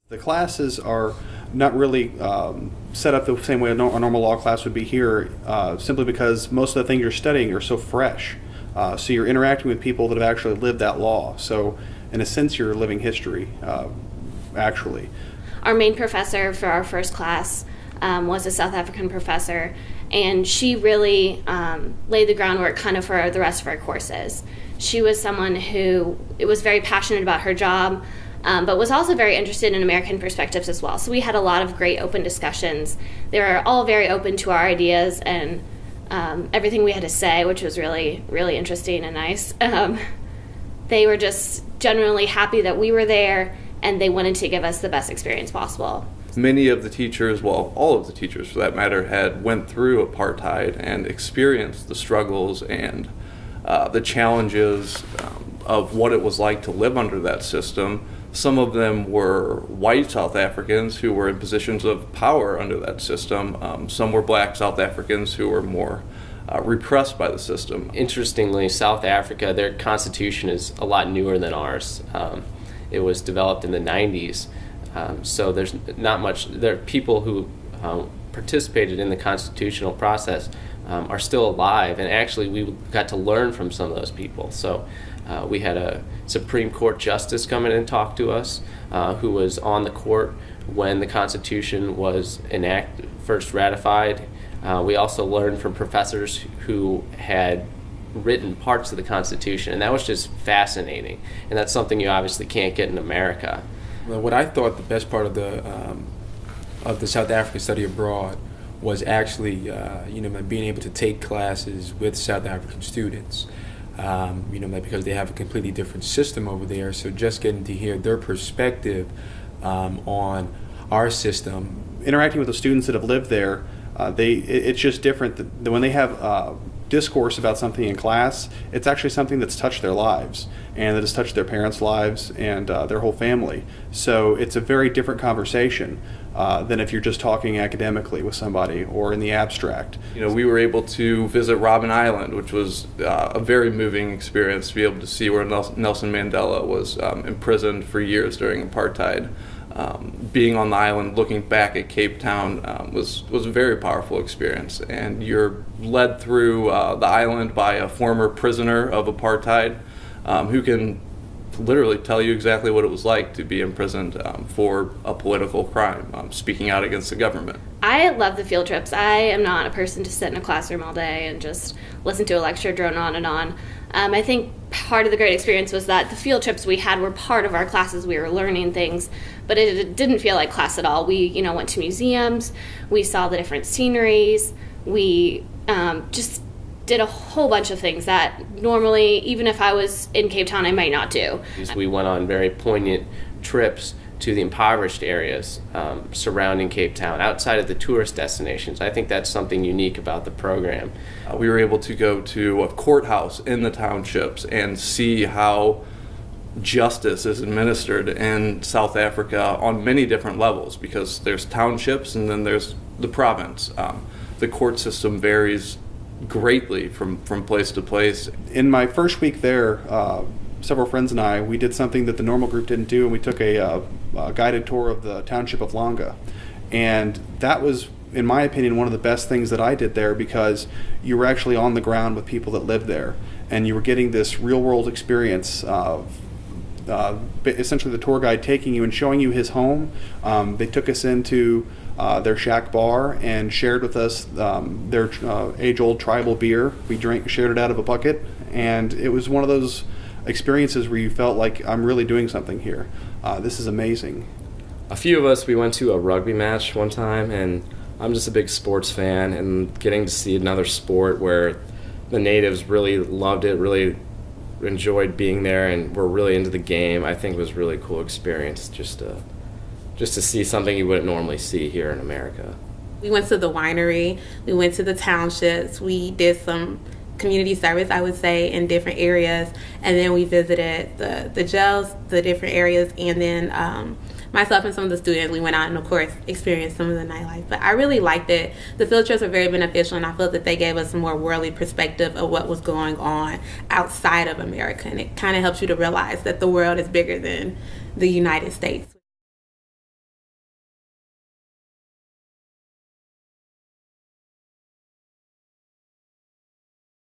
The classes are not really set up the same way a normal law class would be here, simply because most of the things you're studying are so fresh. So you're interacting with people that have actually lived that law. So in a sense, you're living history, actually. Our main professor for our first class was a South African professor, and she really laid the groundwork kind of for the rest of our courses. She was someone who was very passionate about her job, but was also very interested in American perspectives as well. So we had a lot of great open discussions. They were all very open to our ideas and everything we had to say, which was really, really interesting and nice. They were just generally happy that we were there, and they wanted to give us the best experience possible. Many of the teachers, well, all of the teachers for that matter, had went through apartheid and experienced the struggles and the challenges of what it was like to live under that system. Some of them were white South Africans who were in positions of power under that system. Some were black South Africans who were more repressed by the system. Interestingly, South Africa, their constitution is a lot newer than ours. It was developed in the 90s. So there's not much, there are people who participated in the constitutional process are still alive, and actually we got to learn from some of those people. So we had a Supreme Court justice come in and talk to us who was on the court when the Constitution was first ratified. We also learned from professors who had written parts of the Constitution, and that was just fascinating, and that's something you obviously can't get in America. Well, what I thought the best part of the South African study abroad was actually being able to take classes with South African students, because they have a completely different system over there. So just getting to hear their perspective on our system. Interacting with the students that have lived there, it's just different than when they have discourse about something in class. It's actually something that's touched their lives, and that has touched their parents' lives and their whole family. So it's a very different conversation than if you're just talking academically with somebody or in the abstract. We were able to visit Robben Island, which was a very moving experience to be able to see where Nelson Mandela was imprisoned for years during apartheid. Being on the island, looking back at Cape Town was a very powerful experience, and you're led through the island by a former prisoner of apartheid who can literally tell you exactly what it was like to be imprisoned for a political crime, speaking out against the government. I love the field trips. I am not a person to sit in a classroom all day and just listen to a lecture drone on and on. I think part of the great experience was that the field trips we had were part of our classes. We were learning things, but it didn't feel like class at all. We went to museums, we saw the different sceneries, we just did a whole bunch of things that normally, even if I was in Cape Town, I might not do. We went on very poignant trips to the impoverished areas surrounding Cape Town, outside of the tourist destinations. I think that's something unique about the program. We were able to go to a courthouse in the townships and see how justice is administered in South Africa on many different levels, because there's townships and then there's the province. The court system varies greatly from place to place. In my first week there, several friends and I, we did something that the normal group didn't do, and we took a guided tour of the township of Langa. And that was, in my opinion, one of the best things that I did there, because you were actually on the ground with people that lived there, and you were getting this real-world experience of essentially the tour guide taking you and showing you his home. They took us into their shack bar and shared with us their age-old tribal beer. We shared it out of a bucket, and it was one of those experiences where you felt like, I'm really doing something here. This is amazing. A few of us, we went to a rugby match one time, and I'm just a big sports fan, and getting to see another sport where the natives really loved it, really enjoyed being there, and were really into the game, I think was a really cool experience just to see something you wouldn't normally see here in America. We went to the winery, we went to the townships, we did some community service, I would say, in different areas, and then we visited the jails, the different areas, and then myself and some of the students, we went out and of course experienced some of the nightlife. But I really liked it. The field trips were very beneficial, and I felt that they gave us a more worldly perspective of what was going on outside of America, and it kind of helps you to realize that the world is bigger than the United States.